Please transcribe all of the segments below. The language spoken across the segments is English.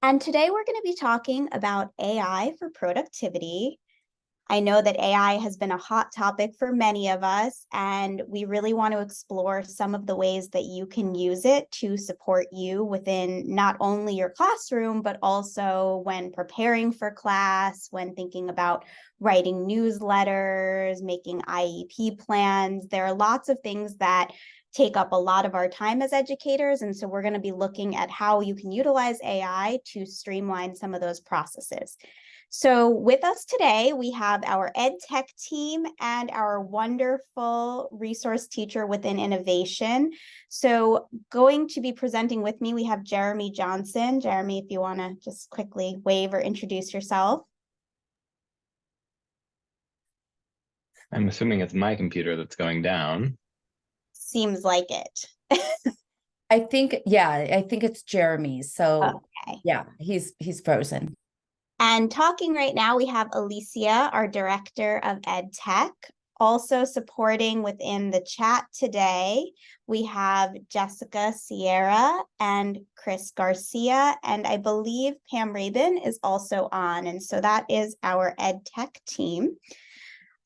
And today we're going to be talking about AI for productivity. I know that AI has been a hot topic for many of us, and we really want to explore some of the ways that you can use it to support you within not only your classroom, but also when preparing for class, when thinking about writing newsletters, making IEP plans. There are lots of things that take up a lot of our time as educators. And so we're going to be looking at how you can utilize AI to streamline some of those processes. So with us today, we have our ed tech team and our wonderful resource teacher within innovation. So going to be presenting with me, we have Jeremy Johnson. Jeremy, if you want to just quickly wave or introduce yourself. I'm assuming it's my computer that's going down. Seems like it. I think it's Jeremy. So Okay. yeah, he's frozen. And talking right now, we have Alicia, our Director of Ed Tech. Also supporting within the chat today, we have Jessica Sierra and Chris Garcia, and I believe Pam Rabin is also on. And so that is our Ed Tech team.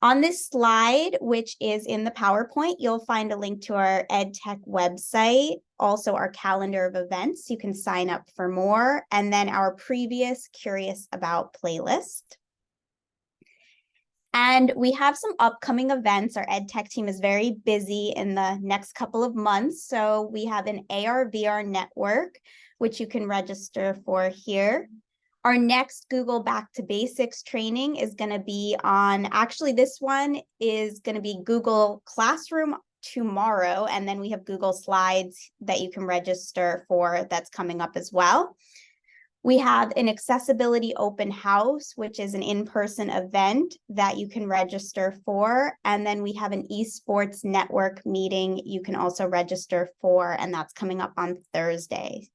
On this slide, which is in the PowerPoint, you'll find a link to our EdTech website, also our calendar of events. You can sign up for more, and then our previous Curious About playlist. And we have some upcoming events. Our EdTech team is very busy in the next couple of months. So we have an AR/VR network, which you can register for here. Our next Google Back to Basics training is going to be on, actually, this one is going to be Google Classroom tomorrow. And then we have Google Slides that you can register for that's coming up as well. We have an accessibility open house, which is an in-person event that you can register for. And then we have an esports network meeting you can also register for, and that's coming up on Thursday.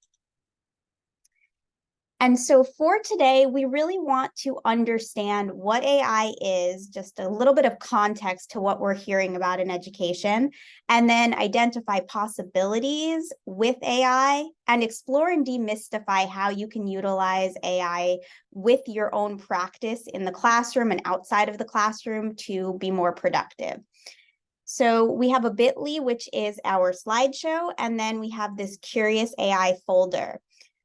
And so for today, we really want to understand what AI is, just a little bit of context to what we're hearing about in education, and then identify possibilities with AI and explore and demystify how you can utilize AI with your own practice in the classroom and outside of the classroom to be more productive. So we have a bit.ly, which is our slideshow, and then we have this Curious AI folder.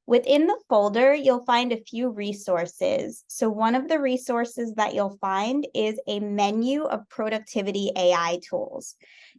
Within the folder, you'll find a few resources. So one of the resources that you'll find is a menu of productivity AI tools.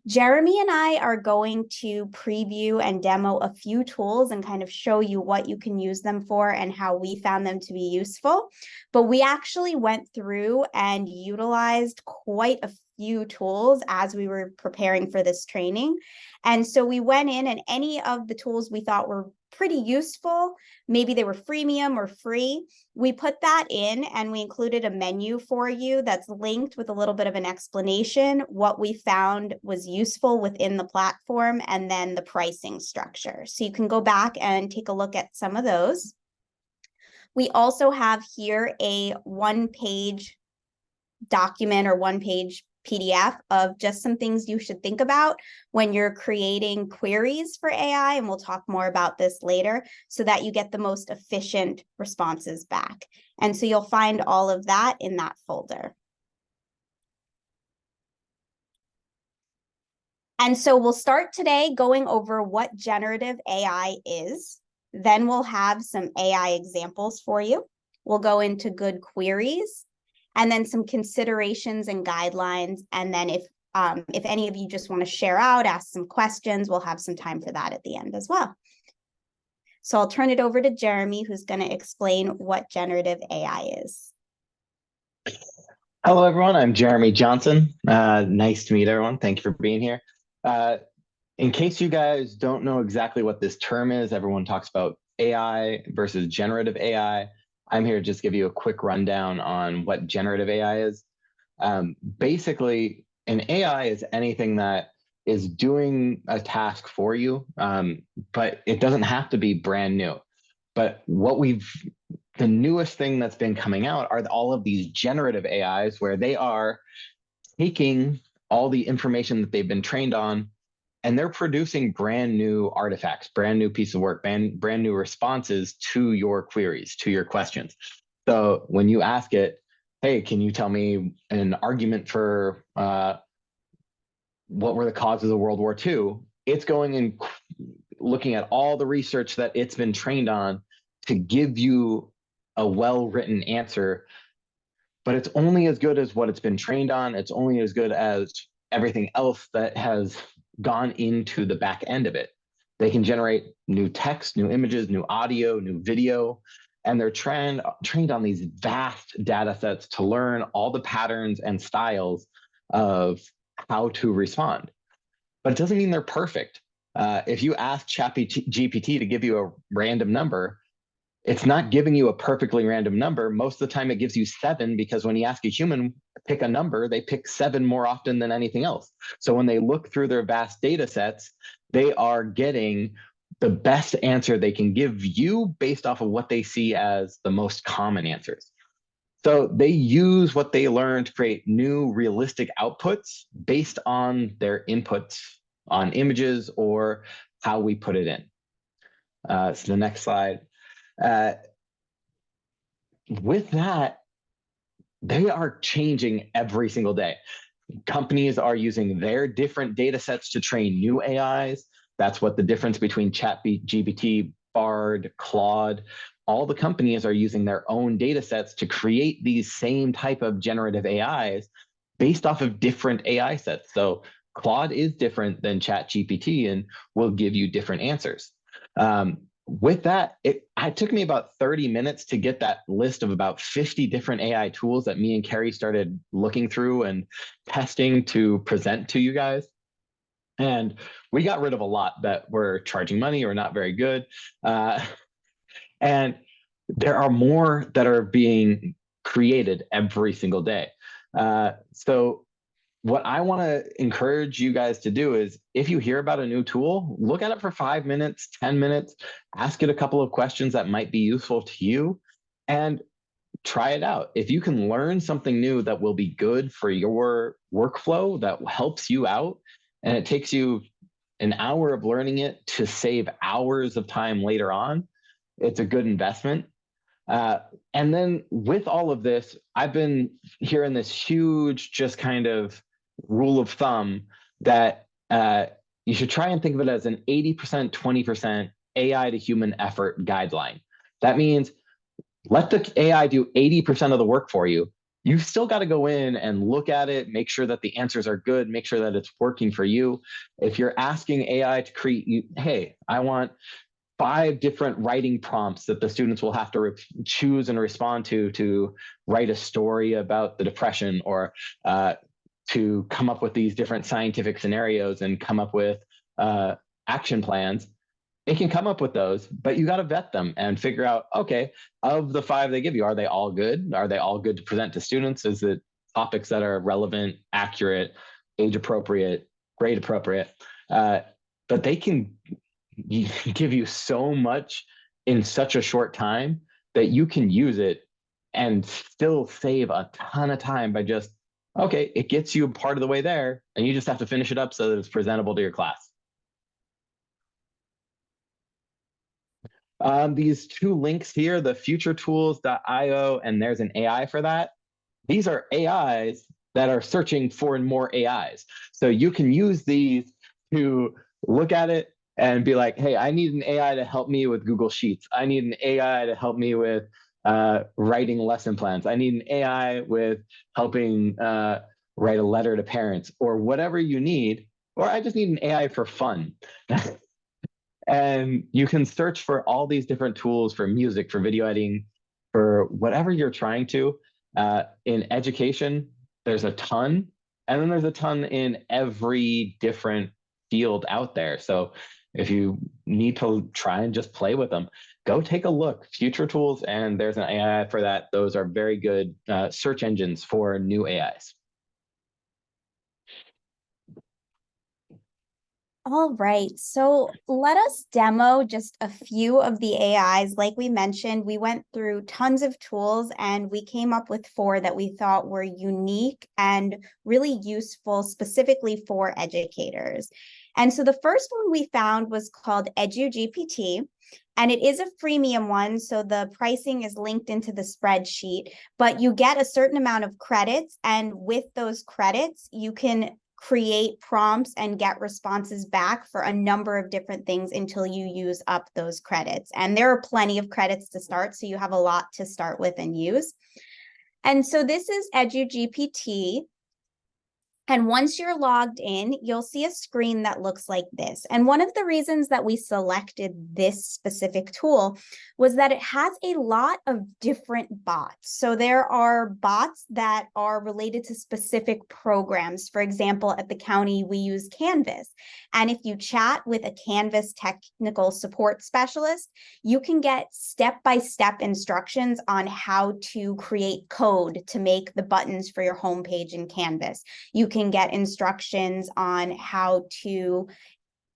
Jeremy and I are going to preview and demo a few tools and kind of show you what you can use them for and how we found them to be useful. But we actually went through and utilized quite a few tools as we were preparing for this training. And so we went in, and any of the tools we thought were pretty useful, maybe they were freemium or free, we put that in, and we included a menu for you that's linked with a little bit of an explanation, what we found was useful within the platform, and then the pricing structure. So you can go back and take a look at some of those. We also have here a one-page document or one-page PDF of just some things you should think about when you're creating queries for AI, and we'll talk more about this later, so that you get the most efficient responses back. And so you'll find all of that in that folder. And so we'll start today going over what generative AI is. Then we'll have some AI examples for you. We'll go into good queries, and then some considerations and guidelines. And then if any of you just want to share out, ask some questions, we'll have some time for that at the end as well. So I'll turn it over to Jeremy, who's going to explain what generative AI is. Hello, everyone. I'm Jeremy Johnson. Nice to meet everyone. Thank you for being here. In case you guys don't know exactly what this term is, everyone talks about AI versus generative AI. I'm here to just give you a quick rundown on what generative AI is. Basically, an AI is anything that is doing a task for you, but it doesn't have to be brand new. But the newest thing that's been coming out are all of these generative AIs, where they are taking all the information that they've been trained on and they're producing brand new artifacts, brand new piece of work, brand new responses to your queries, to your questions. So when you ask it, hey, can you tell me an argument for what were the causes of World War II? It's going and looking at all the research that it's been trained on to give you a well-written answer, but it's only as good as what it's been trained on. It's only as good as everything else that has gone into the back end of it. They can generate new text, new images, new audio, new video, and they're trained on these vast data sets to learn all the patterns and styles of how to respond. But it doesn't mean they're perfect. If you ask ChatGPT to give you a random number, it's not giving you a perfectly random number. Most of the time it gives you 7, because when you ask a human pick a number, they pick 7 more often than anything else. So when they look through their vast data sets, they are getting the best answer they can give you based off of what they see as the most common answers. So they use what they learn to create new realistic outputs based on their inputs on images or how we put it in. So the next slide. With that, they are changing every single day. Companies are using their different data sets to train new AIs. That's what the difference between ChatGPT, Bard, Claude, all the companies are using their own data sets to create these same type of generative AIs based off of different AI sets. So Claude is different than ChatGPT and will give you different answers. With that, it took me about 30 minutes to get that list of about 50 different AI tools that me and Carrie started looking through and testing to present to you guys. And we got rid of a lot that were charging money or not very good. And there are more that are being created every single day. So what I want to encourage you guys to do is, if you hear about a new tool, look at it for 5 minutes, 10 minutes, ask it a couple of questions that might be useful to you, and try it out. If you can learn something new that will be good for your workflow, that helps you out, and it takes you an hour of learning it to save hours of time later on, it's a good investment. And then with all of this, I've been hearing this huge just kind of rule of thumb that you should try and think of it as an 80%, 20% AI to human effort guideline. That means let the AI do 80% of the work for you. You've still got to go in and look at it, make sure that the answers are good, make sure that it's working for you. If you're asking AI to create, hey, I want 5 different writing prompts that the students will have to choose and respond to write a story about the Depression, or to come up with these different scientific scenarios and come up with action plans. It can come up with those, but you got to vet them and figure out, okay, of the 5 they give you, are they all good? Are they all good to present to students? Is it topics that are relevant, accurate, age appropriate, grade appropriate? But they can give you so much in such a short time that you can use it and still save a ton of time by just, okay, it gets you part of the way there, and you just have to finish it up so that it's presentable to your class. These 2 links here, the futuretools.io, and there's an AI for that. These are AIs that are searching for more AIs. So you can use these to look at it and be like, hey, I need an AI to help me with Google Sheets. I need an AI to help me with writing lesson plans. I need an AI with helping write a letter to parents, or whatever you need. Or I just need an AI for fun. And you can search for all these different tools for music, for video editing, for whatever you're trying to. In education, there's a ton, and then there's a ton in every different field out there. So if you need to try and just play with them, go take a look. Future Tools, and there's an AI for that. Those are very good search engines for new AIs. All right, so let us demo just a few of the AIs. Like we mentioned, we went through tons of tools and we came up with 4 that we thought were unique and really useful specifically for educators. And so the first one we found was called EduGPT, and it is a freemium one. So the pricing is linked into the spreadsheet, but you get a certain amount of credits. And with those credits, you can create prompts and get responses back for a number of different things until you use up those credits. And there are plenty of credits to start, so you have a lot to start with and use. And so this is EduGPT. And once you're logged in, you'll see a screen that looks like this. And one of the reasons that we selected this specific tool was that it has a lot of different bots. So there are bots that are related to specific programs. For example, at the county, we use Canvas. And if you chat with a Canvas technical support specialist, you can get step-by-step instructions on how to create code to make the buttons for your homepage in Canvas. You can get instructions on how to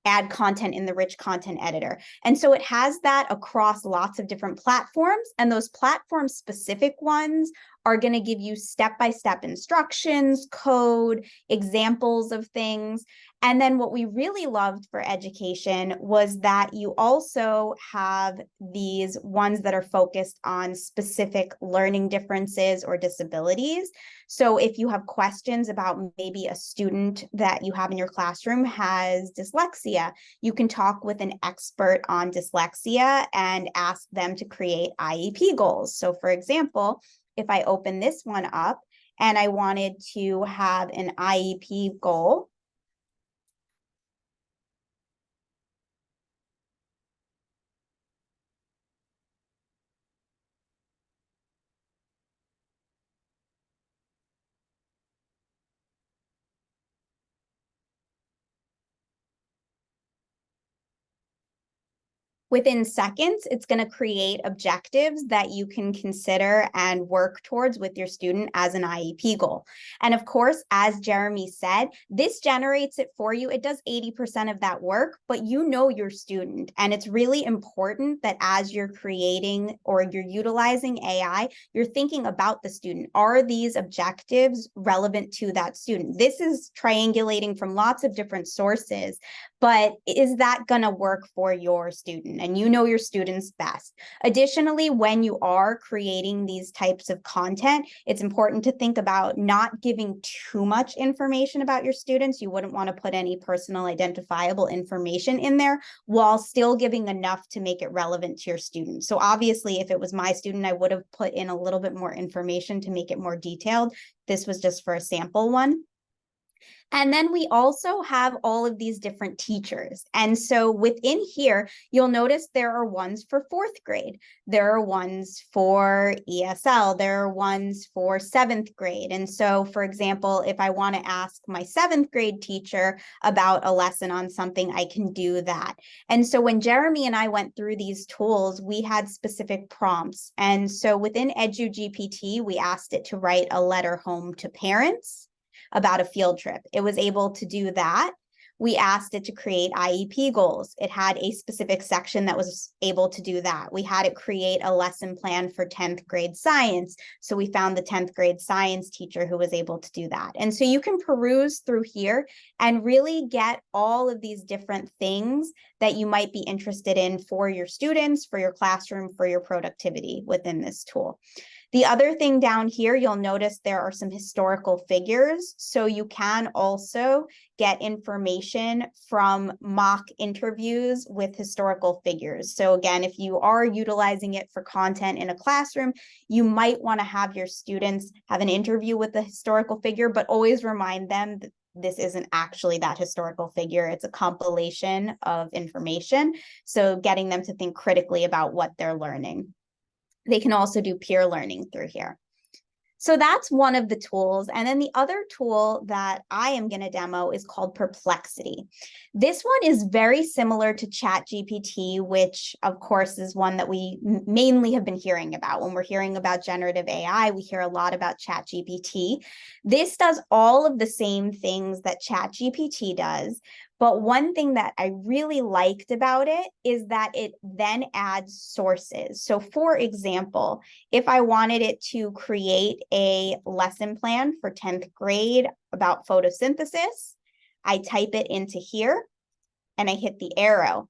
add content in the rich content editor. And so it has that across lots of different platforms, and those platform specific ones are going to give you step-by-step instructions, code, examples of things. And then what we really loved for education was that you also have these ones that are focused on specific learning differences or disabilities. So if you have questions about maybe a student that you have in your classroom has dyslexia, you can talk with an expert on dyslexia and ask them to create IEP goals. So for example, if I open this one up and I wanted to have an IEP goal, within seconds, it's going to create objectives that you can consider and work towards with your student as an IEP goal. And of course, as Jeremy said, this generates it for you. It does 80% of that work, but you know your student. And it's really important that as you're creating or you're utilizing AI, you're thinking about the student. Are these objectives relevant to that student? This is triangulating from lots of different sources, but is that going to work for your student? And you know your students best. Additionally, when you are creating these types of content, it's important to think about not giving too much information about your students. You wouldn't want to put any personal identifiable information in there while still giving enough to make it relevant to your student. So obviously, if it was my student, I would have put in a little bit more information to make it more detailed. This was just for a sample one. And then we also have all of these different teachers. And so within here, you'll notice there are ones for 4th grade. There are ones for ESL. There are ones for 7th grade. And so, for example, if I want to ask my 7th grade teacher about a lesson on something, I can do that. And so when Jeremy and I went through these tools, we had specific prompts. And so within EduGPT, we asked it to write a letter home to parents about a field trip. It was able to do that. We asked it to create IEP goals. It had a specific section that was able to do that. We had it create a lesson plan for 10th grade science. So we found the 10th grade science teacher who was able to do that. And so you can peruse through here and really get all of these different things that you might be interested in for your students, for your classroom, for your productivity within this tool. The other thing down here, you'll notice there are some historical figures. So you can also get information from mock interviews with historical figures. So again, if you are utilizing it for content in a classroom, you might want to have your students have an interview with the historical figure, but always remind them that this isn't actually that historical figure. It's a compilation of information. So getting them to think critically about what they're learning. They can also do peer learning through here. So that's one of the tools. And then the other tool that I am going to demo is called Perplexity. This one is very similar to ChatGPT, which of course is one that we mainly have been hearing about. When we're hearing about generative AI, we hear a lot about ChatGPT. This does all of the same things that ChatGPT does. But one thing that I really liked about it is that it then adds sources. So for example, if I wanted it to create a lesson plan for 10th grade about photosynthesis, I type it into here and I hit the arrow,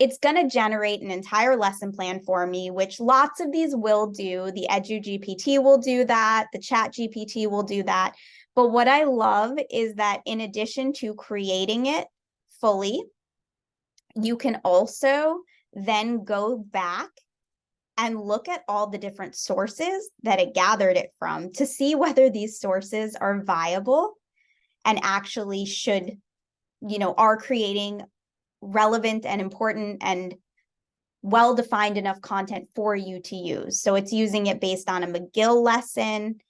it's going to generate an entire lesson plan for me, which lots of these will do. The EduGPT will do that. The ChatGPT will do that. But what I love is that in addition to creating it fully, you can also then go back and look at all the different sources that it gathered it from to see whether these sources are viable and actually should, are creating relevant and important and well-defined enough content for you to use. So it's using it based on a McGill lesson.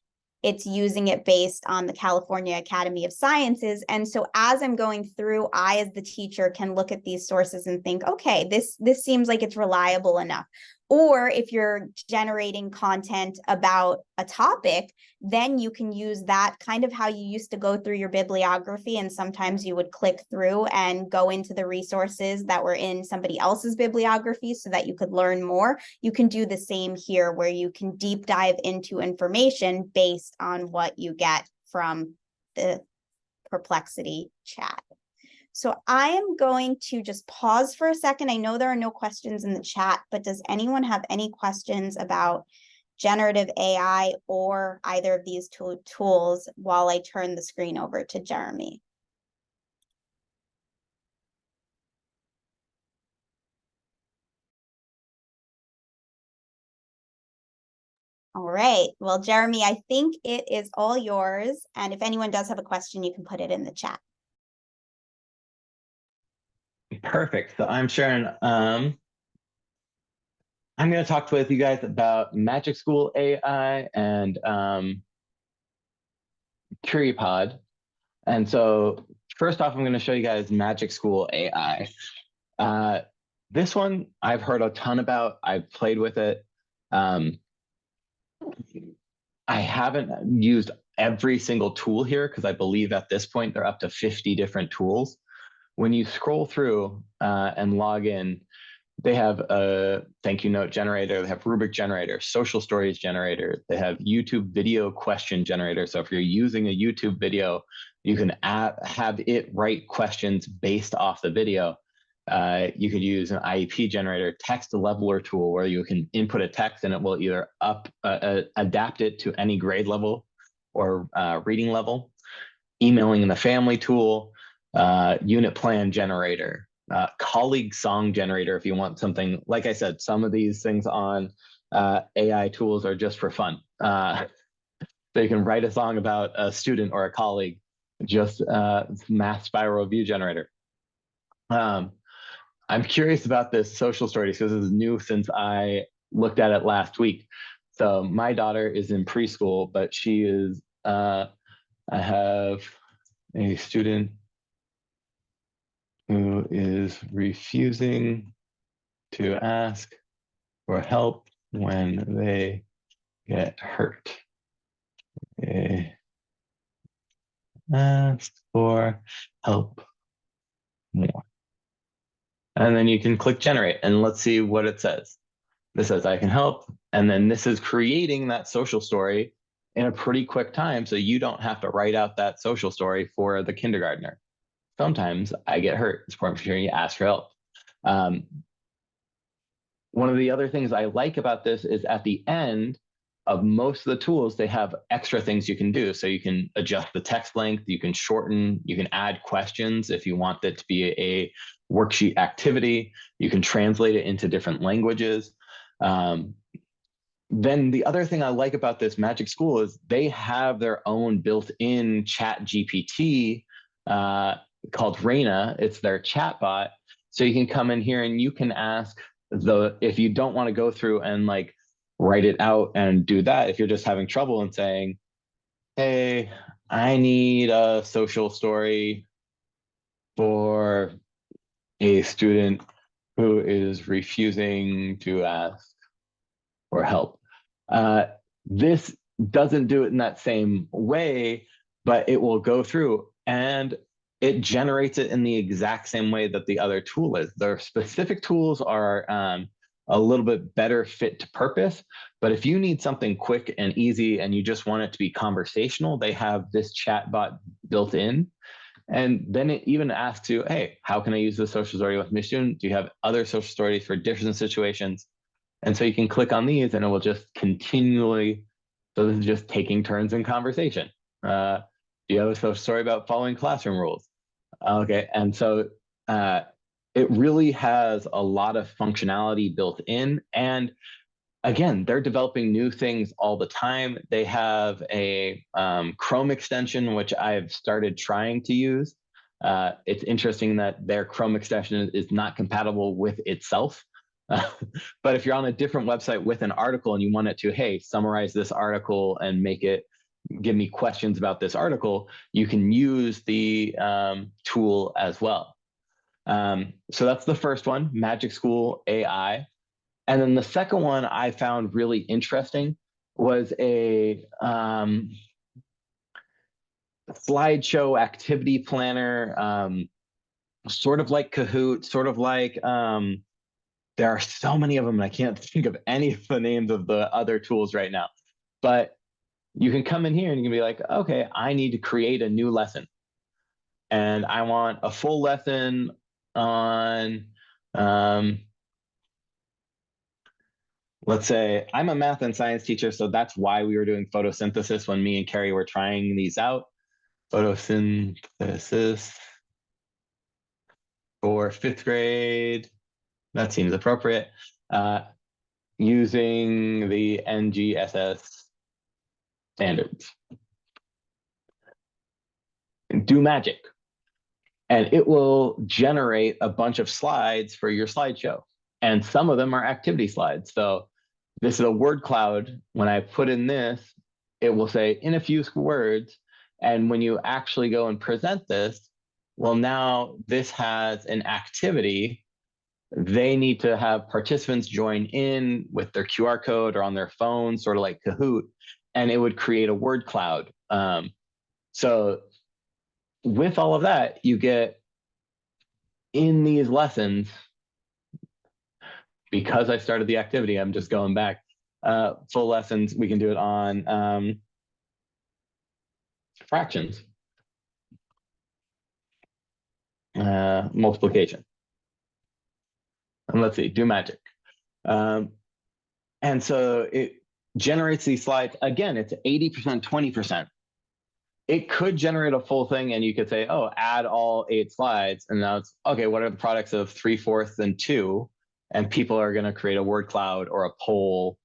It's using it based on the California Academy of Sciences. And so as I'm going through, I, as the teacher, can look at these sources and think, okay, this seems like it's reliable enough. Or if you're generating content about a topic, then you can use that kind of how you used to go through your bibliography. And sometimes you would click through and go into the resources that were in somebody else's bibliography so that you could learn more. You can do the same here, where you can deep dive into information based on what you get from the Perplexity chat. So I am going to just pause for a second. I know there are no questions in the chat, but does anyone have any questions about generative AI or either of these tools while I turn the screen over to Jeremy? All right. Well, Jeremy, I think it is all yours. And if anyone does have a question, you can put it in the chat. Perfect. So I'm Sharon. I'm going to talk with you guys about Magic School AI and CurryPod. And so first off, I'm going to show you guys Magic School AI. This one I've heard a ton about. I've played with it. I haven't used every single tool here because I believe at this point they're up to 50 different tools. When you scroll through and log in, they have a thank you note generator, they have rubric generator, social stories generator, they have YouTube video question generator. So if you're using a YouTube video, you can have it write questions based off the video. You could use an IEP generator, text leveler tool, where you can input a text and it will either adapt it to any grade level or reading level. Emailing in the family tool, unit plan generator, colleague song generator if you want something. Like I said, some of these things on AI tools are just for fun. So you can write a song about a student or a colleague, just math spiral view generator. I'm curious about this social stories because this is new since I looked at it last week. So my daughter is in preschool, but she is, I have a student who is refusing to ask for help when they get hurt. They ask for help more. And then you can click generate and let's see what it says. This says I can help. And then this is creating that social story in a pretty quick time. So you don't have to write out that social story for the kindergartner. Sometimes I get hurt. It's important for you to ask for help. One of the other things I like about this is at the end of most of the tools, they have extra things you can do. So you can adjust the text length, you can shorten, you can add questions if you want it to be a worksheet activity, you can translate it into different languages. Then the other thing I like about this Magic School is they have their own built-in chat GPT called Raina. It's their chatbot. So you can come in here and you can ask if you don't want to go through and like write it out and do that, if you're just having trouble and saying, hey, I need a social story for a student who is refusing to ask for help. This doesn't do it in that same way, but it will go through and it generates it in the exact same way that the other tool is. Their specific tools are a little bit better fit to purpose, but if you need something quick and easy and you just want it to be conversational, they have this chatbot built in. And then it even asks you, hey, how can I use this social story with my student? Do you have other social stories for different situations? And so you can click on these and it will just continually, so this is just taking turns in conversation. Do you have a social story about following classroom rules? Okay, and so it really has a lot of functionality built in. And again, they're developing new things all the time. They have a Chrome extension, which I've started trying to use. It's interesting that their Chrome extension is not compatible with itself. But if you're on a different website with an article and you want it to, hey, summarize this article and make it give me questions about this article, you can use the tool as well. So that's the first one, Magic School AI. And then the second one I found really interesting was a slideshow activity planner, sort of like Kahoot, sort of like, there are so many of them, and I can't think of any of the names of the other tools right now. But you can come in here and you can be like, okay, I need to create a new lesson. And I want a full lesson on, let's say I'm a math and science teacher, so that's why we were doing photosynthesis when me and Carrie were trying these out. Photosynthesis for 5th grade, that seems appropriate. Using the NGSS standards. Do magic. And it will generate a bunch of slides for your slideshow. And some of them are activity slides. So this is a word cloud. When I put in this, it will say in a few words. And when you actually go and present this, well, now this has an activity. They need to have participants join in with their QR code or on their phone, sort of like Kahoot, and it would create a word cloud. So with all of that, you get in these lessons, because I started the activity, I'm just going back, full lessons, we can do it on fractions, multiplication. And let's see, do magic. And so it generates these slides. Again, it's 80%, 20%. It could generate a full thing and you could say, oh, add all 8 slides. And now it's, okay, what are the products of 3/4 and 2? And people are going to create a word cloud or a poll.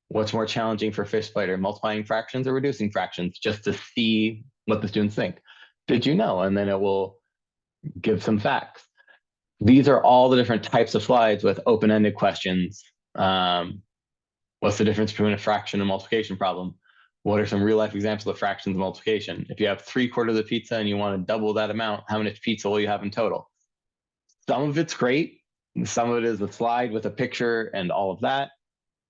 What's more challenging for fifth grader, multiplying fractions or reducing fractions, just to see what the students think. Did you know? And then it will give some facts. These are all the different types of slides with open-ended questions. What's the difference between a fraction and multiplication problem? What are some real-life examples of fractions and multiplication? If you have 3/4 of pizza and you want to double that amount, how much pizza will you have in total? Some of it's great. Some of it is a slide with a picture and all of that.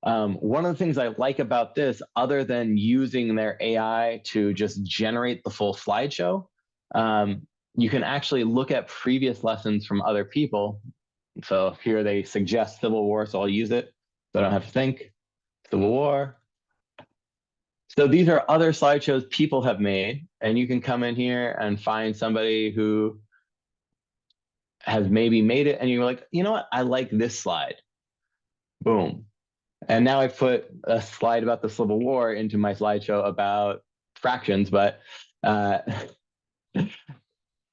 One of the things I like about this, other than using their AI to just generate the full slideshow, you can actually look at previous lessons from other people. So here they suggest Civil War, so I'll use it so I don't have to think. Civil War. So these are other slideshows people have made, and you can come in here and find somebody who has maybe made it, and you're like, you know what, I like this slide. Boom. And now I put a slide about the Civil War into my slideshow about fractions, but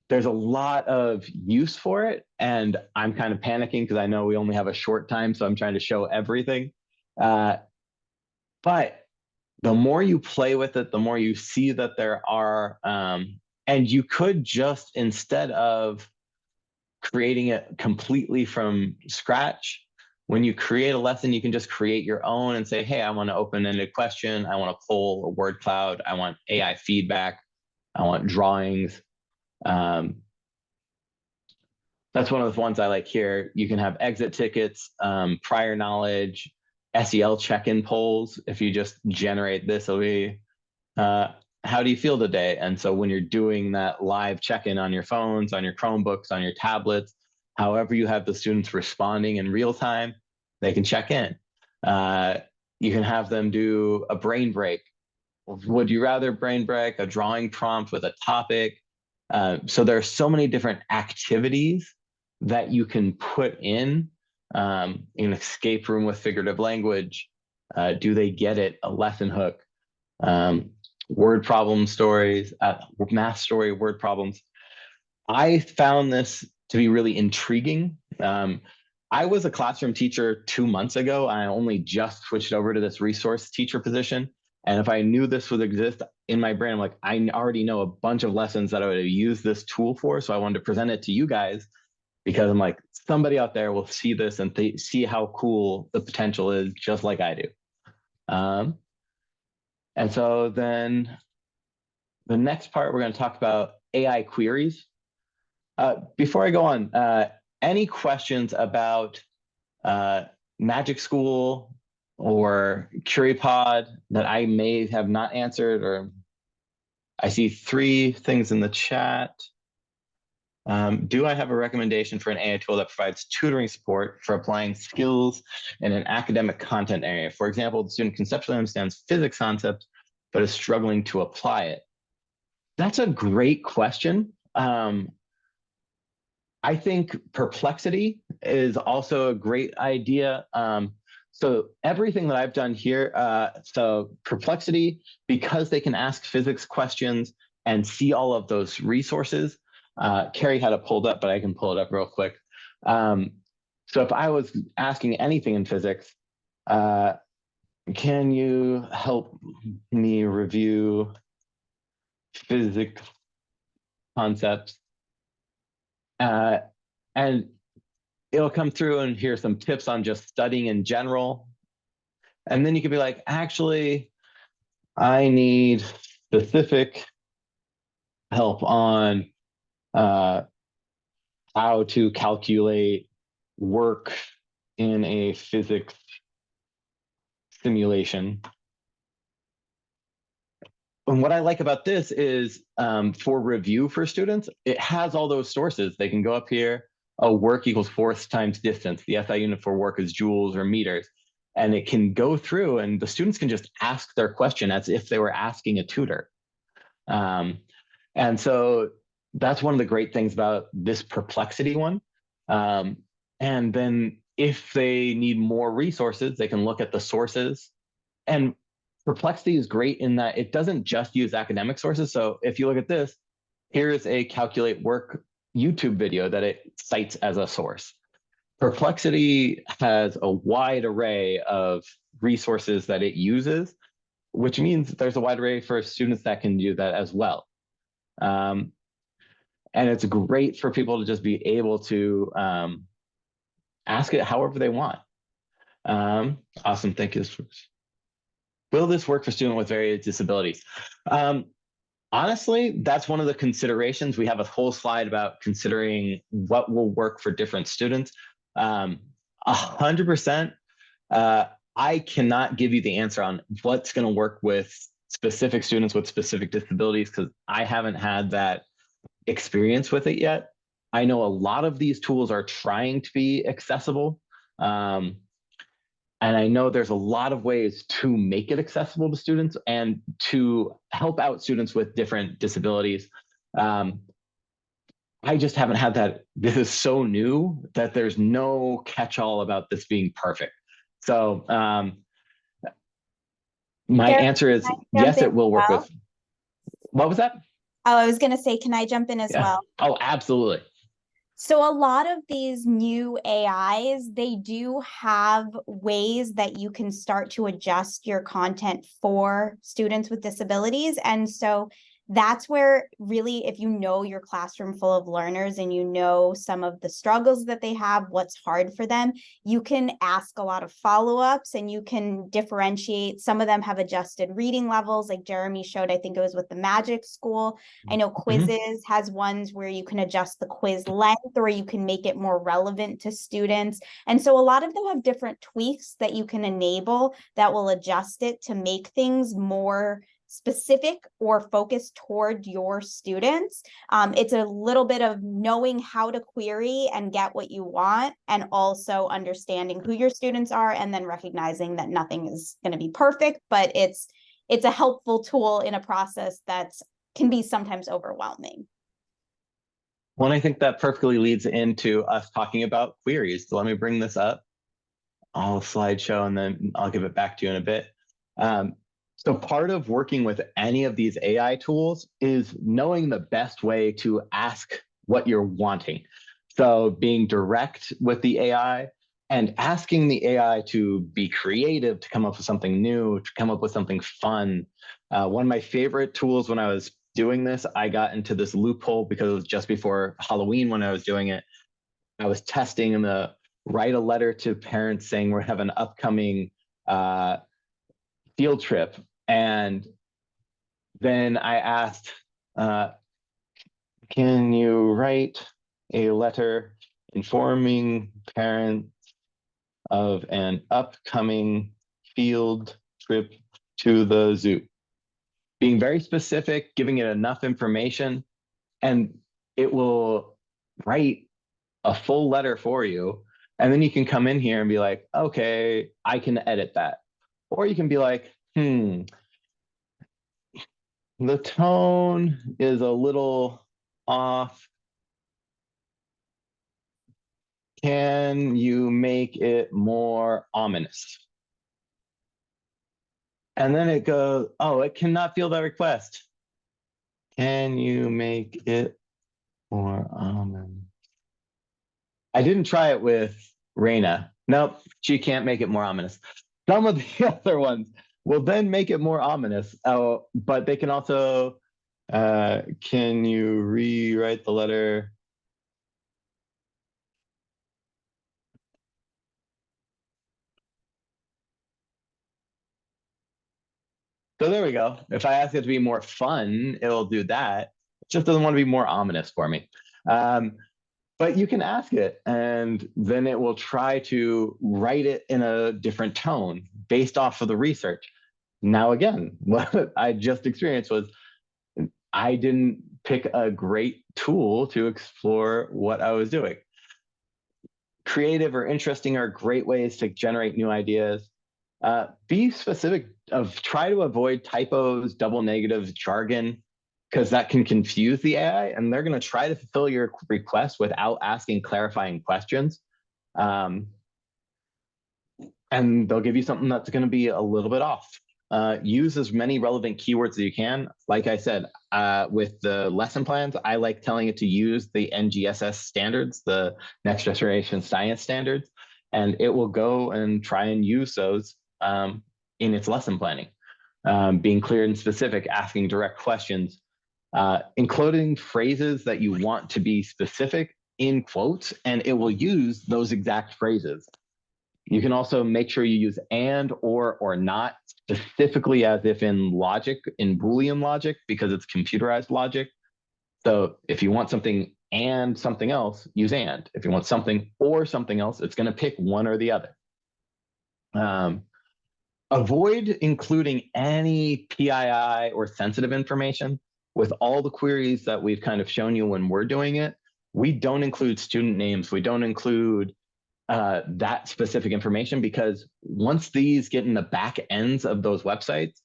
there's a lot of use for it. And I'm kind of panicking because I know we only have a short time, so I'm trying to show everything. But the more you play with it, the more you see that there are, and you could just, instead of creating it completely from scratch, when you create a lesson, you can just create your own and say, hey, I want an open-ended question. I want a poll, a word cloud. I want AI feedback. I want drawings. That's one of the ones I like here. You can have exit tickets, prior knowledge, SEL check-in polls. If you just generate this, it'll be, how do you feel today? And so when you're doing that live check-in on your phones, on your Chromebooks, on your tablets, however you have the students responding in real time, they can check in. You can have them do a brain break. Would you rather brain break a drawing prompt with a topic? So there are so many different activities that you can put in an escape room with figurative language. Do they get it? A lesson hook, word problem stories, math story, word problems. I found this to be really intriguing. I was a classroom teacher 2 months ago. I only just switched over to this resource teacher position. And if I knew this would exist in my brain, I'm like, I already know a bunch of lessons that I would use this tool for. So I wanted to present it to you guys because I'm like, somebody out there will see this and see how cool the potential is, just like I do. And so then the next part, we're going to talk about AI queries. Before I go on, any questions about Magic School or CurryPod that I may have not answered? Or I see 3 things in the chat. Do I have a recommendation for an AI tool that provides tutoring support for applying skills in an academic content area? For example, the student conceptually understands physics concepts, but is struggling to apply it. That's a great question. I think Perplexity is also a great idea. So everything that I've done here, so Perplexity, because they can ask physics questions and see all of those resources, Carrie had it pulled up, but I can pull it up real quick. So if I was asking anything in physics, can you help me review physics concepts? And it'll come through and here's some tips on just studying in general. And then you could be like, actually, I need specific help on how to calculate work in a physics simulation. And what I like about this is for review for students, it has all those sources. They can go up here, work equals force times distance. The SI unit for work is joules or meters. And it can go through and the students can just ask their question as if they were asking a tutor. And so that's one of the great things about this Perplexity one. And then if they need more resources, they can look at the sources. And Perplexity is great in that it doesn't just use academic sources. So if you look at this, here's a calculate work YouTube video that it cites as a source. Perplexity has a wide array of resources that it uses, which means there's a wide array for students that can do that as well. And it's great for people to just be able to ask it however they want. Awesome, thank you. Will this work for students with various disabilities? Honestly, that's one of the considerations. We have a whole slide about considering what will work for different students. 100%, I cannot give you the answer on what's going to work with specific students with specific disabilities because I haven't had that experience with it yet. I know a lot of these tools are trying to be accessible. And I know there's a lot of ways to make it accessible to students and to help out students with different disabilities. I just haven't had that. This is so new that there's no catch-all about this being perfect. So my answer is yes, it will work with. What was that? Oh, I was going to say, can I jump in as well? Oh, absolutely. So a lot of these new AIs, they do have ways that you can start to adjust your content for students with disabilities. And so that's where really, if you know your classroom full of learners and you know some of the struggles that they have, what's hard for them, you can ask a lot of follow-ups and you can differentiate. Some of them have adjusted reading levels, like Jeremy showed, I think it was with the Magic School. I know Quizzes has ones where you can adjust the quiz length or you can make it more relevant to students. And so a lot of them have different tweaks that you can enable that will adjust it to make things more specific or focused toward your students. It's a little bit of knowing how to query and get what you want, and also understanding who your students are, and then recognizing that nothing is going to be perfect, but it's a helpful tool in a process that can be sometimes overwhelming. Well, I think that perfectly leads into us talking about queries. So let me bring this up. I'll slideshow and then I'll give it back to you in a bit. Um, so part of working with any of these AI tools is knowing the best way to ask what you're wanting. So being direct with the AI and asking the AI to be creative, to come up with something new, to come up with something fun. One of my favorite tools when I was doing this, I got into this loophole because it was just before Halloween when I was doing it. I was testing the write a letter to parents saying we have an upcoming uh, field trip. And then I asked, uh, can you write a letter informing parents of an upcoming field trip to the zoo? Being very specific, giving it enough information, and it will write a full letter for you. And then you can come in here and be like, okay, I can edit that. Or you can be like, the tone is a little off. Can you make it more ominous? And then it goes, oh, it cannot field that request. Can you make it more ominous? I didn't try it with Reina. Nope, she can't make it more ominous. Some of the other ones will then make it more ominous. Oh, but they can also, can you rewrite the letter? So there we go. If I ask it to be more fun, it'll do that. It just doesn't want to be more ominous for me. Um, but you can ask it, and then it will try to write it in a different tone based off of the research. Now, again, what I just experienced was I didn't pick a great tool to explore what I was doing. Creative or interesting are great ways to generate new ideas. Be specific of try to avoid typos, double negatives, jargon, because that can confuse the AI and they're going to try to fulfill your request without asking clarifying questions. Um, and they'll give you something that's going to be a little bit off. Use as many relevant keywords as you can. Like I said, with the lesson plans, I like telling it to use the NGSS standards, the Next Generation Science standards, and it will go and try and use those in its lesson planning. Being clear and specific, asking direct questions, including phrases that you want to be specific in quotes, and it will use those exact phrases. You can also make sure you use and or not, specifically as if in logic, in Boolean logic, because it's computerized logic. So if you want something and something else, use and. If you want something or something else, it's going to pick one or the other. Avoid including any PII or sensitive information. With all the queries that we've kind of shown you when we're doing it, we don't include student names. We don't include that specific information because once these get in the back ends of those websites,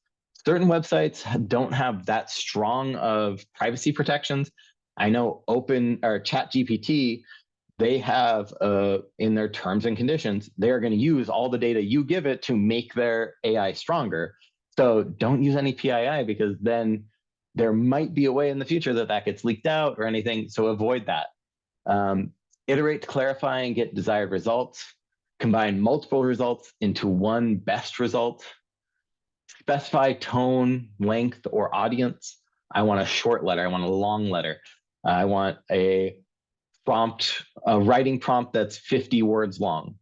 certain websites don't have that strong of privacy protections. I know Open or ChatGPT, they have in their terms and conditions, they are going to use all the data you give it to make their AI stronger. So don't use any PII because then there might be a way in the future that that gets leaked out or anything. So avoid that. Iterate to clarify and get desired results. Combine multiple results into one best result. Specify tone, length, or audience. I want a short letter. I want a long letter. I want a prompt, a writing prompt that's 50 words long.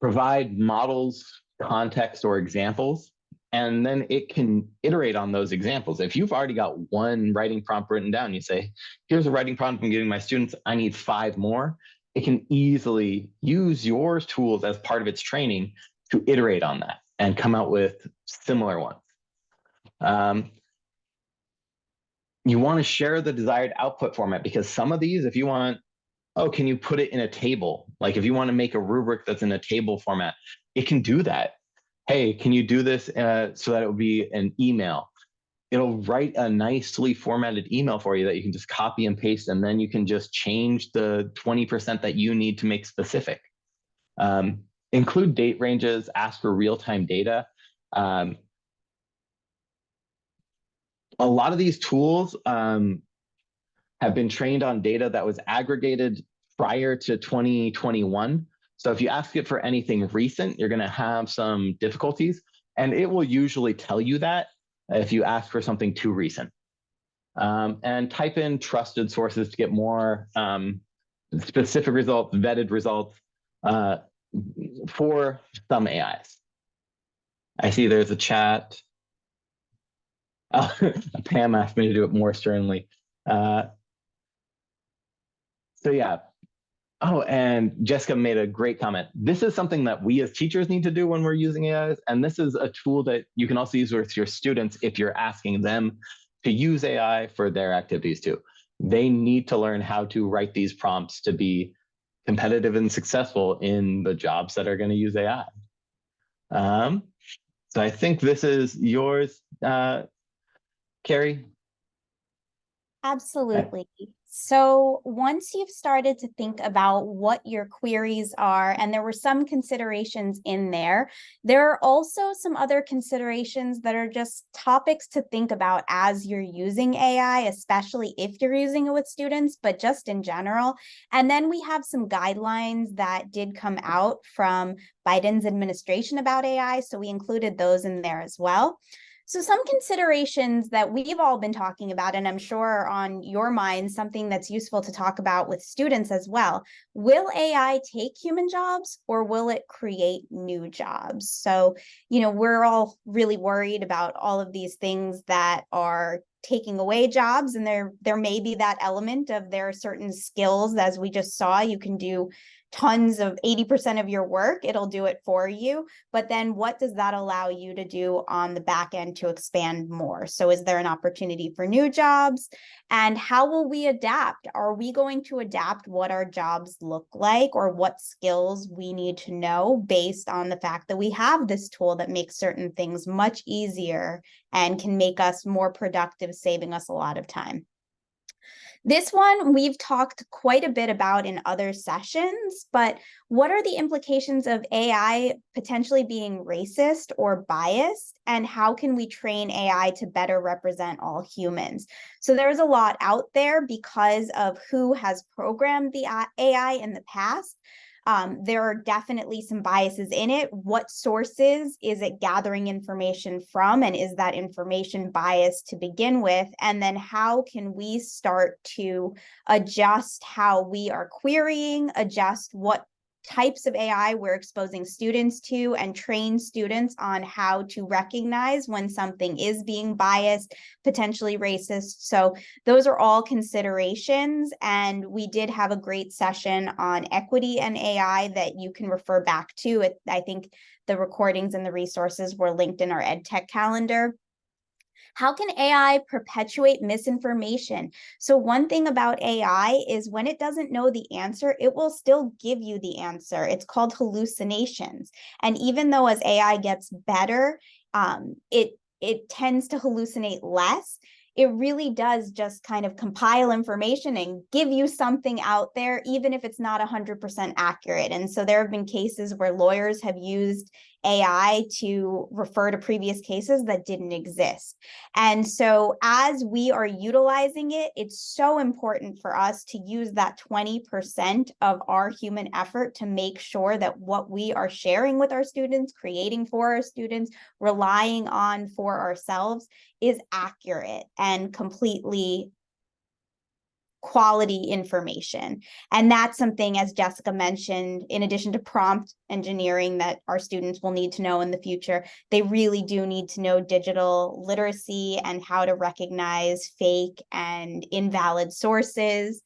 Provide models, context, or examples, and then it can iterate on those examples. If you've already got one writing prompt written down, you say, here's a writing prompt I'm giving my students, I need 5 more. It can easily use your tools as part of its training to iterate on that and come out with similar ones. You want to share the desired output format because some of these, if you want, oh, can you put it in a table? Like if you want to make a rubric that's in a table format, it can do that. Hey, can you do this so that it would be an email? it'll write a nicely formatted email for you that you can just copy and paste, and then you can just change the 20% that you need to make specific. Include date ranges, ask for real-time data. A lot of these tools have been trained on data that was aggregated prior to 2021. So if you ask it for anything recent, you're going to have some difficulties, and it will usually tell you that if you ask for something too recent. And type in trusted sources to get more specific results, vetted results for some AIs. I see there's a chat. Oh, Pam asked me to do it more sternly. So yeah. Oh, and Jessica made a great comment. This is something that we as teachers need to do when we're using AIs. And this is a tool that you can also use with your students if you're asking them to use AI for their activities too. They need to learn how to write these prompts to be competitive and successful in the jobs that are going to use AI. So I think this is yours, Carrie. Absolutely. So once you've started to think about what your queries are, and there were some considerations in there, there are also some other considerations that are just topics to think about as you're using AI, especially if you're using it with students, but just in general. And then we have some guidelines that did come out from Biden's administration about AI, so we included those in there as well. So some considerations that we've all been talking about, and I'm sure are on your mind, something that's useful to talk about with students as well. Will AI take human jobs, or will it create new jobs? So, we're all really worried about all of these things that are taking away jobs, and there may be that element of there are certain skills, as we just saw, you can do tons of 80% of your work, it'll do it for you. But then what does that allow you to do on the back end to expand more? So is there an opportunity for new jobs? And how will we adapt? Are we going to adapt what our jobs look like, or what skills we need to know based on the fact that we have this tool that makes certain things much easier and can make us more productive, saving us a lot of time? This one we've talked quite a bit about in other sessions, but what are the implications of AI potentially being racist or biased, and how can we train AI to better represent all humans? So there's a lot out there because of who has programmed the AI in the past. There are definitely some biases in it. What sources is it gathering information from, and is that information biased to begin with? And then how can we start to adjust how we are querying, adjust what types of AI we're exposing students to, and train students on how to recognize when something is being biased, potentially racist. So those are all considerations. And we did have a great session on equity and AI that you can refer back to. I think the recordings and the resources were linked in our EdTech calendar. How can AI perpetuate misinformation? So one thing about AI is when it doesn't know the answer, it will still give you the answer. It's called hallucinations. And even though as AI gets better, it tends to hallucinate less. It really does just kind of compile information and give you something out there, even if it's not 100% accurate. And so there have been cases where lawyers have used AI to refer to previous cases that didn't exist. And so as we are utilizing it, it's so important for us to use that 20% of our human effort to make sure that what we are sharing with our students, creating for our students, relying on for ourselves is accurate and completely quality information. And that's something, as Jessica mentioned, in addition to prompt engineering that our students will need to know in the future, they really do need to know digital literacy and how to recognize fake and invalid sources.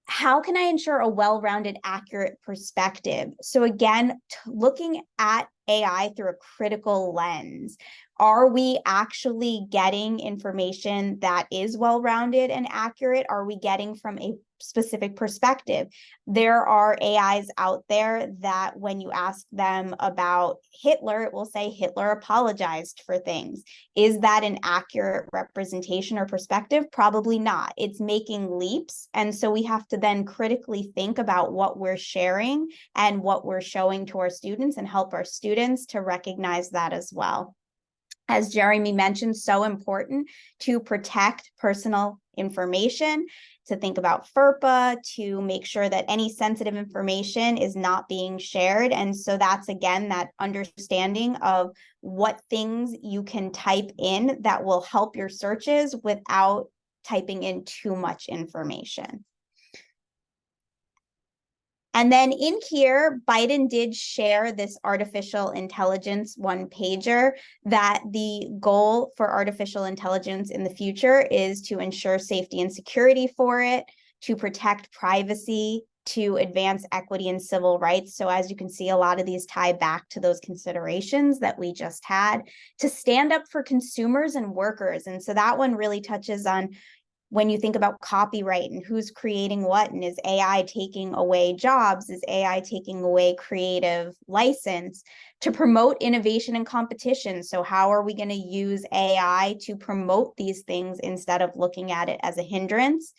How can I ensure a well-rounded, accurate perspective? So again, looking at AI through a critical lens. Are we actually getting information that is well-rounded and accurate? Are we getting from a specific perspective. There are AIs out there that when you ask them about Hitler, it will say Hitler apologized for things. Is that an accurate representation or perspective? Probably not. It's making leaps. And so we have to then critically think about what we're sharing and what we're showing to our students and help our students to recognize that as well. As Jeremy mentioned, so important to protect personal information, to think about FERPA, to make sure that any sensitive information is not being shared. And so that's, again, that understanding of what things you can type in that will help your searches without typing in too much information. And then in here, Biden did share this artificial intelligence one-pager that the goal for artificial intelligence in the future is to ensure safety and security for it, to protect privacy, to advance equity and civil rights. So as you can see, a lot of these tie back to those considerations that we just had, to stand up for consumers and workers. And so that one really touches on when you think about copyright and who's creating what, and is AI taking away jobs? Is AI taking away creative license? To promote innovation and competition. So how are we going to use AI to promote these things instead of looking at it as a hindrance?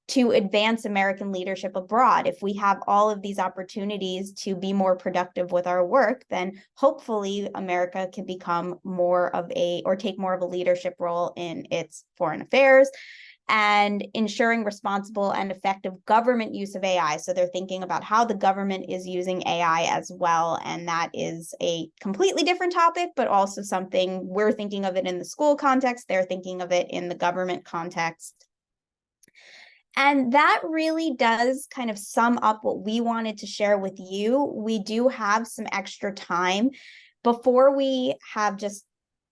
To advance American leadership abroad. If we have all of these opportunities to be more productive with our work, then hopefully America can become more of a, or take more of a leadership role in its foreign affairs. And ensuring responsible and effective government use of AI. So they're thinking about how the government is using AI as well. And that is a completely different topic, but also something we're thinking of it in the school context. They're thinking of it in the government context. And that really does kind of sum up what we wanted to share with you. We do have some extra time before we have just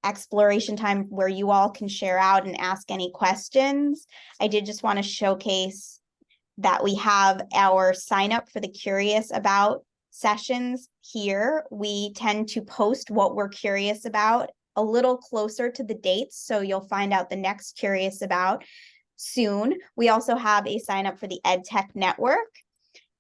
exploration time where you all can share out and ask any questions. I did just want to showcase that we have our sign up for the Curious About sessions here. We tend to post what we're curious about a little closer to the dates, so you'll find out the next Curious About soon. We also have a sign up for the EdTech Network.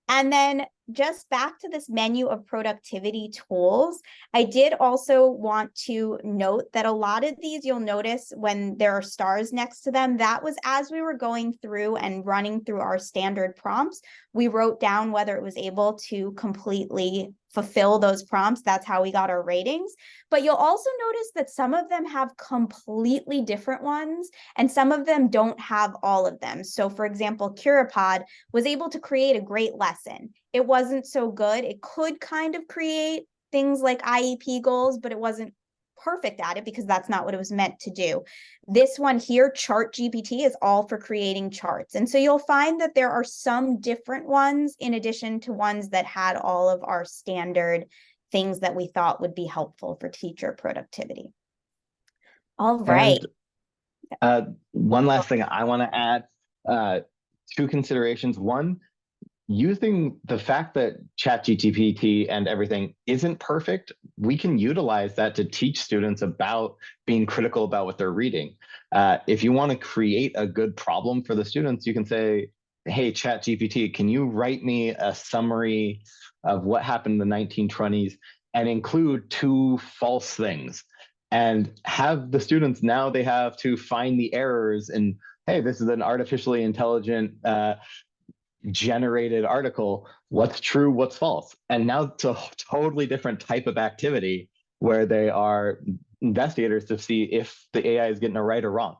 And then just back to this menu of productivity tools, I did also want to note that a lot of these, you'll notice when there are stars next to them, that was as we were going through and running through our standard prompts, we wrote down whether it was able to completely fulfill those prompts. That's how we got our ratings. But you'll also notice that some of them have completely different ones, and some of them don't have all of them. So for example, Curipod was able to create a great lesson. It wasn't so good. It could kind of create things like IEP goals, but it wasn't perfect at it because that's not what it was meant to do. This one here, ChartGPT, is all for creating charts. And so you'll find that there are some different ones in addition to ones that had all of our standard things that we thought would be helpful for teacher productivity. All right. And one last thing I want to add, two considerations. One, using the fact that ChatGPT and everything isn't perfect, we can utilize that to teach students about being critical about what they're reading. If you want to create a good problem for the students, you can say, hey, ChatGPT, can you write me a summary of what happened in the 1920s and include 2 false things? And have the students, now they have to find the errors and, hey, this is an artificially intelligent generated article, what's true, what's false. And now it's a totally different type of activity where they are investigators to see if the AI is getting it right or wrong.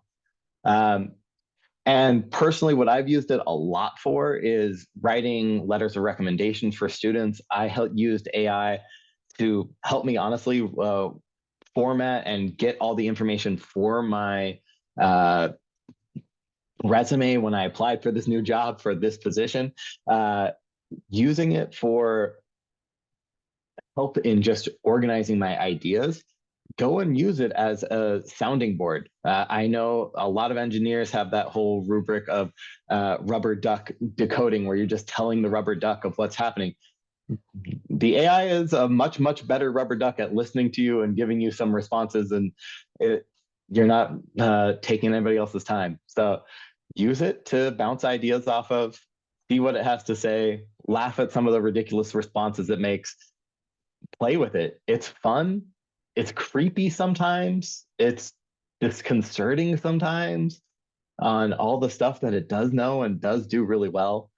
And personally, what I've used it a lot for is writing letters of recommendations for students. I used AI to help me honestly format and get all the information for my resume when I applied for this new job for this position, using it for help in just organizing my ideas. Go and use it as a sounding board. I know a lot of engineers have that whole rubric of rubber duck decoding where you're just telling the rubber duck of what's happening. The AI is a much, much better rubber duck at listening to you and giving you some responses, and you're not taking anybody else's time. So use it to bounce ideas off of, see what it has to say, laugh at some of the ridiculous responses it makes, play with it. It's fun. It's creepy sometimes. It's disconcerting sometimes on all the stuff that it does know and does do really well.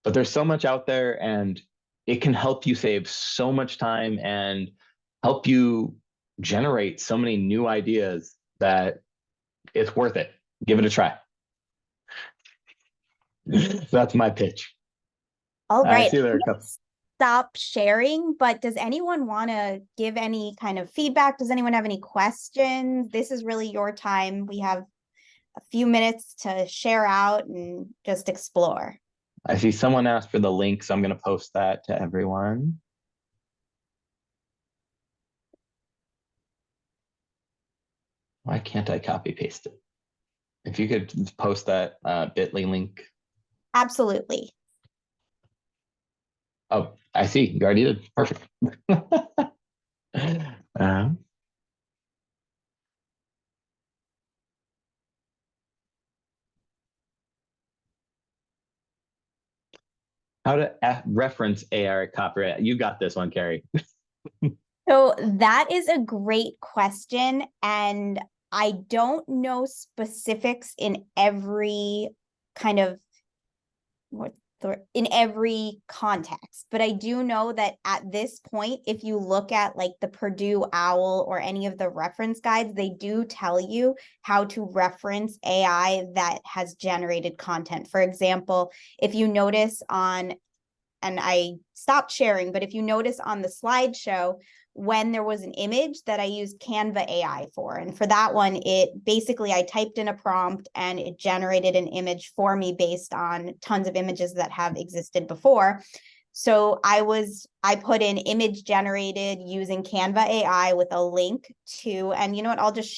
But there's so much out there, and it can help you save so much time and help you generate so many new ideas that it's worth it. Give it a try. That's my pitch. All I right. see there are a couple. Stop sharing, but does anyone want to give any kind of feedback? Does anyone have any questions? This is really your time. We have a few minutes to share out and just explore. I see someone asked for the link, so I'm going to post that to everyone. Why can't I copy paste it? If you could post that bit.ly link. Absolutely. Oh, I see. You already did. Perfect. How to reference AI copyright? You got this one, Carrie. So that is a great question. And I don't know specifics in every kind of in every context, but I do know that at this point, if you look at like the Purdue OWL or any of the reference guides, they do tell you how to reference AI that has generated content. For example, if you notice on, and I stopped sharing, but if you notice on the slideshow, when there was an image that I used Canva AI for, and for that one, it basically, I typed in a prompt and it generated an image for me based on tons of images that have existed before. So I put in image generated using Canva AI with a link to, and you know what, I'll just